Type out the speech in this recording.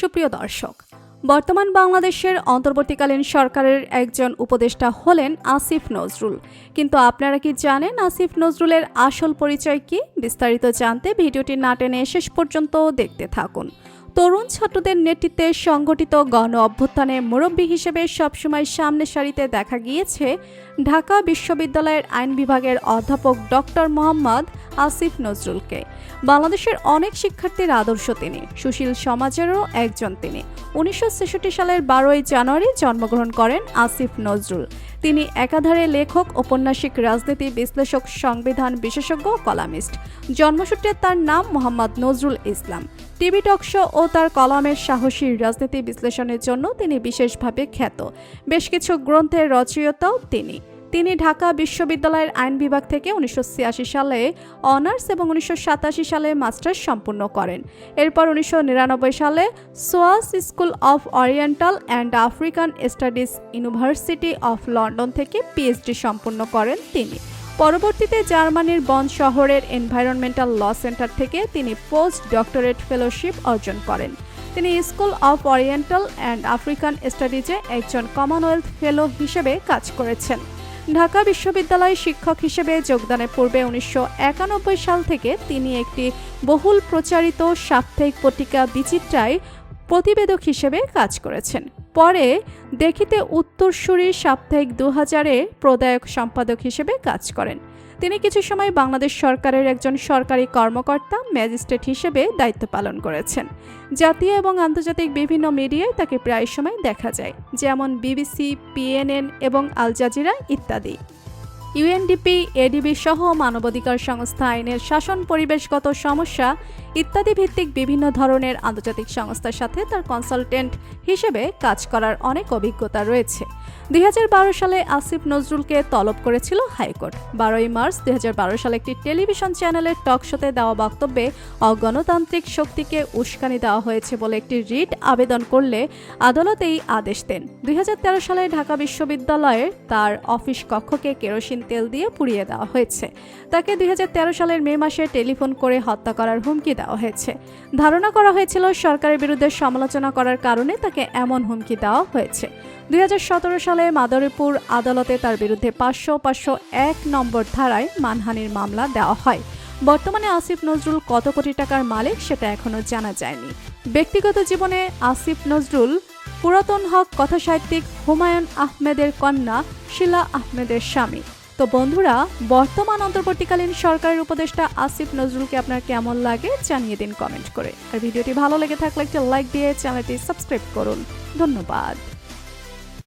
সুপ্রিয় দর্শক, বর্তমান বাংলাদেশের অন্তর্বর্তীকালীন সরকারের একজন উপদেষ্টা হলেন আসিফ নজরুল। কিন্তু আপনারা কি জানেন আসিফ নজরুলের আসল পরিচয় কি? বিস্তারিত জানতে ভিডিওটি না টেনে শেষ পর্যন্ত দেখতে থাকুন। তরুণ ছাত্রদের নেতৃত্বে সংগঠিত গণ অভ্যুত্থানে মুরব্বী হিসেবে সবসময় সামনের সারিতে দেখা গিয়েছে ঢাকা বিশ্ববিদ্যালয়ের আইন বিভাগের অধ্যাপক ডক্টর মোহাম্মদ আসিফ নজরুলকে। বাংলাদেশের অনেক শিক্ষার্থীর আদর্শ তিনি, সুশীল সমাজেরও একজন তিনি। 1966 সালের 12ই জানুয়ারি জন্মগ্রহণ করেন আসিফ নজরুল। তিনি একাধারে লেখক, ঔপন্যাসিক, রাজনীতি বিশ্লেষক, সংবিধান বিশেষজ্ঞ, কলামিস্ট। জন্মসূত্রে তার নাম Mohammad Nazrul Islam. TV talk show ও তার কলামের সাহসী রাজনীতি বিশ্লেষণের জন্য তিনি বিশেষভাবে খ্যাত। বেশ কিছু গ্রন্থের রচয়িতাও তিনি ঢাকা বিশ্ববিদ্যালয়ের আইন বিভাগ থেকে 1986 সালে অনার্স এবং 1987 সালে মাস্টার্স সম্পূর্ণ করেন। এরপর 1999 সালে SOAS School of Oriental and African Studies University of London থেকে পিএইচডি সম্পূর্ণ করেন তিনি। পরবর্তীতে জার্মানির বন শহরের এনভায়রনমেন্টাল ল সেন্টার থেকে তিনি পোস্ট ডক্টরেট ফেলোশিপ অর্জন করেন। তিনি School of Oriental and African স্টাডিজে একজন কমনওয়েলথ ফেলো হিসেবে কাজ করেছেন। ঢাকা বিশ্ববিদ্যালয়ে শিক্ষক হিসেবে যোগদানের পূর্বে 1991 সাল থেকে তিনি একটি বহুল প্রচারিত সাপ্তাহিক পত্রিকা বিচিত্রায় প্রতিবেদক হিসেবে কাজ করেছেন। পরে দেখিতে উত্তরসূরি সাপ্তাহিক 2000-এ প্রদায়ক সম্পাদক হিসেবে কাজ করেন। তিনি কিছু সময় বাংলাদেশ সরকারের একজন সরকারি কর্মকর্তা, ম্যাজিস্ট্রেট হিসেবে দায়িত্ব পালন করেছেন। জাতীয় এবং আন্তর্জাতিক বিভিন্ন মিডিয়ায় তাকে প্রায় সময় দেখা যায়, যেমন বিবিসি, পিএনএন এবং আল জাজিরা ইত্যাদি। ইউএনডিপি, এডিবি সহ মানবাধিকার সংস্থা, আইনের শাসন, পরিবেশগত সমস্যা ইত্যাদি ভিত্তিক বিভিন্ন ধরনের আন্তর্জাতিক সংস্থার সাথে তার কনসালটেন্ট হিসেবে কাজ করার অনেক অভিজ্ঞতা রয়েছে। 2012 সালে আসিফ নজরুলকে তলব করেছিল হাইকোর্ট। 12ই মার্চ 2012 সালে একটি টেলিভিশন চ্যানেলের টক শোতে দেওয়া বক্তব্যে অগণতান্ত্রিক শক্তিকে উস্কানি দেওয়া হয়েছে বলে একটি রিট আবেদন করলে আদালত এই আদেশ দেন। 2013 সালে ঢাকা বিশ্ববিদ্যালয়ের তার অফিস কক্ষকে কেরোসিন তেল দিয়ে পুড়িয়ে দেওয়া হয়েছে। তাকে 2013 সালের মে মাসে টেলিফোন করে হত্যা করার হুমকি দেওয়া হয়েছে। ধারণা করা হয়েছিল সরকারের বিরুদ্ধে সমালোচনা করার কারণে তাকে এমন হুমকি দেওয়া হয়েছে। 2017 সালে মাদারীপুর আদালতে তার বিরুদ্ধে 501 নম্বর ধারায় মানহানির মামলা দেওয়া হয়। বর্তমানে আসিফ নজরুল কত কোটি টাকার মালিক সেটা এখনো জানা যায়নি। ব্যক্তিগত জীবনে আসিফ নজরুল পুরাতন হক কথাসাহিত্যিক হুমায়ুন আহমেদের কন্যা শিলা আহমেদের স্বামী। তো বন্ধুরা, বর্তমান অন্তর্বর্তীকালীন সরকারের উপদেষ্টা আসিফ নজরুলকে আপনার কেমন লাগে জানিয়ে দিন কমেন্ট করে। আর ভিডিওটি ভালো লেগে থাকলে একটা লাইক দিয়ে চ্যানেলটি সাবস্ক্রাইব করুন। ধন্যবাদ।